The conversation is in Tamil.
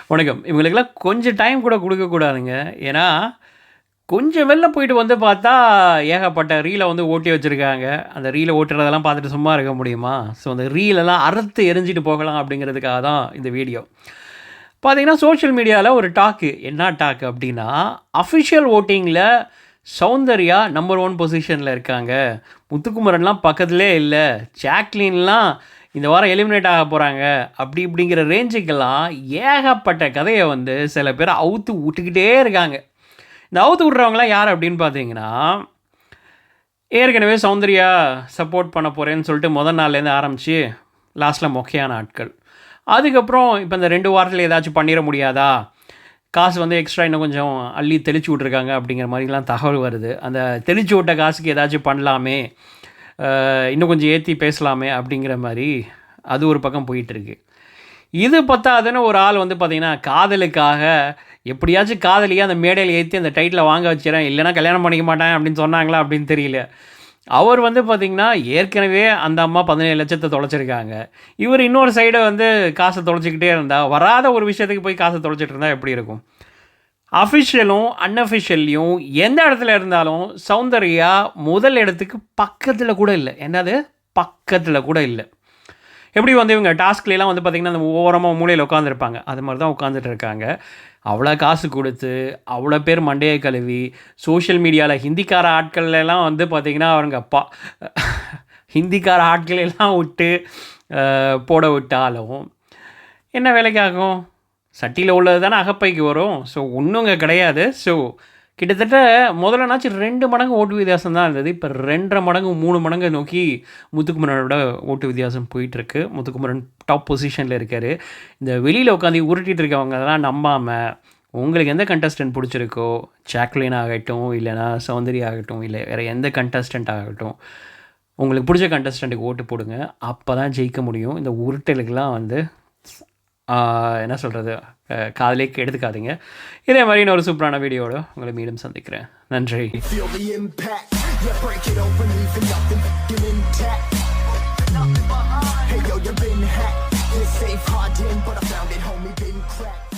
வணக்கம். இவங்களுக்கெல்லாம் கொஞ்சம் டைம் கூட குடுக்கக்கூடாதுங்க. ஏன்னா, கொஞ்சம் வெளில போயிட்டு வந்து பார்த்தா, ஏகப்பட்ட ரீல வந்து ஓட்டி வச்சிருக்காங்க. அந்த ரீல ஓட்டுறதெல்லாம் பார்த்துட்டு சும்மா இருக்க முடியுமா? ஸோ, அந்த ரீலெல்லாம் அறுத்து எறிஞ்சிட்டு போகலாம் அப்படிங்கிறதுக்காக தான் இந்த வீடியோ. பார்த்தீங்கன்னா, சோஷியல் மீடியால ஒரு டாக்கு. என்ன டாக்கு அப்படின்னா, அஃபிஷியல் வோட்டிங்கில சௌந்தர்யா நம்பர் 1 பொசிஷன்ல இருக்காங்க. முத்துக்குமரன்லாம் பக்கத்திலே இல்ல. ஜாக்லின்லாம் இந்த வாரம் எலிமினேட் ஆக போகிறாங்க அப்படி இப்படிங்கிற ரேஞ்சுக்கெல்லாம் ஏகப்பட்ட கதையை வந்து சில பேர் அவுத்து விட்டுக்கிட்டே இருக்காங்க. இந்த அவுத்து விட்றவங்களாம் யார் அப்படின்னு பார்த்தீங்கன்னா, ஏற்கனவே சௌந்தர்யா சப்போர்ட் பண்ண போகிறேன்னு சொல்லிட்டு முதல் நாள்லேருந்து ஆரம்பித்து லாஸ்ட்டில் மொக்கையான ஆட்கள். அதுக்கப்புறம் இப்போ இந்த 2 வாரத்தில் ஏதாச்சும் பண்ணிட முடியாதா, காசு வந்து எக்ஸ்ட்ரா இன்னும் கொஞ்சம் அள்ளி தெளிச்சு விட்ருக்காங்க அப்படிங்கிற மாதிரிலாம் தகவல் வருது. அந்த தெளிச்சு விட்ட காசுக்கு ஏதாச்சும் பண்ணலாமே, இன்னும் கொஞ்சம் ஏற்றி பேசலாமே அப்படிங்கிற மாதிரி அது ஒரு பக்கம் போயிட்டுருக்கு. இது பத்தாதுன்னு ஒரு ஆள் வந்து பார்த்திங்கன்னா, காதலுக்காக எப்படியாச்சும் காதலியாக அந்த மேடையில் ஏற்றி அந்த டைட்டிலை வாங்க வச்சுறேன், இல்லைனா கல்யாணம் பண்ணிக்க மாட்டேன் அப்படின்னு சொன்னாங்களா அப்படின்னு தெரியல. அவர் வந்து பார்த்திங்கன்னா, ஏற்கனவே அந்த அம்மா 17 லட்சத்தை தொலைச்சிருக்காங்க. இவர் இன்னொரு சைடை வந்து காசை தொலைச்சிக்கிட்டே இருந்தால், வராத ஒரு விஷயத்துக்கு போய் காசை தொலைச்சிட்டு இருந்தால் எப்படி இருக்கும்? அஃபிஷியலும் அன்அஃபிஷியல்லையும் எந்த இடத்துல இருந்தாலும் சௌந்தர்யா முதல் இடத்துக்கு பக்கத்தில் கூட இல்லை. என்னது பக்கத்தில் கூட இல்லை. எப்படி வந்து இவங்க டாஸ்க்லாம் வந்து பார்த்திங்கன்னா அந்த ஓரமாக மூலையில் உட்காந்துருப்பாங்க, அது மாதிரி தான் உட்காந்துட்டு இருக்காங்க. அவ்வளோ காசு கொடுத்து அவ்வளோ பேர் மண்டையை கழுவி சோஷியல் மீடியாவில் ஹிந்திக்கார ஆட்கள்லாம் வந்து பார்த்திங்கன்னா அவங்க அப்பா ஹிந்திக்கார ஆட்களெல்லாம் விட்டு போட விட்டாலும் என்ன வேலைக்காகும்? சட்டியில் உள்ளது தானே அகப்பைக்கு வரும். ஸோ ஒன்றுங்க கிடையாது. ஸோ கிட்டத்தட்ட முதல்லனாச்சும் 2 மடங்கு ஓட்டு வித்தியாசம் தான் இருந்தது. இப்போ 2.5 மடங்கு 3 மடங்கு நோக்கி முத்துக்குமரனோட ஓட்டு வித்தியாசம் போயிட்டுருக்கு. முத்துக்குமரன் டாப் பொசிஷனில் இருக்கார். இந்த வெளியில் உட்காந்து உருட்டிகிட்டு இருக்கவங்க அதெல்லாம் நம்பாமல், உங்களுக்கு எந்த கண்டஸ்டன்ட் பிடிச்சிருக்கோ, ஜாக்லின் ஆகட்டும், இல்லைனா சௌந்தர்யா ஆகட்டும், இல்லை வேறு எந்த கண்டஸ்டன்ட் ஆகட்டும், உங்களுக்கு பிடிச்ச கண்டஸ்டண்ட்டுக்கு ஓட்டு போடுங்க. அப்போ தான் ஜெயிக்க முடியும். இந்த உருட்டலுக்கெல்லாம் வந்து என்ன சொல்கிறது, காதலே எடுத்துக்காதீங்க. இதே மாதிரி இன்னொரு சூப்பரான வீடியோட உங்களை மீண்டும் சந்திக்கிறேன். நன்றி. Hey yo, you've been hacked. This safe hard in, but I found it, homie, been cracked.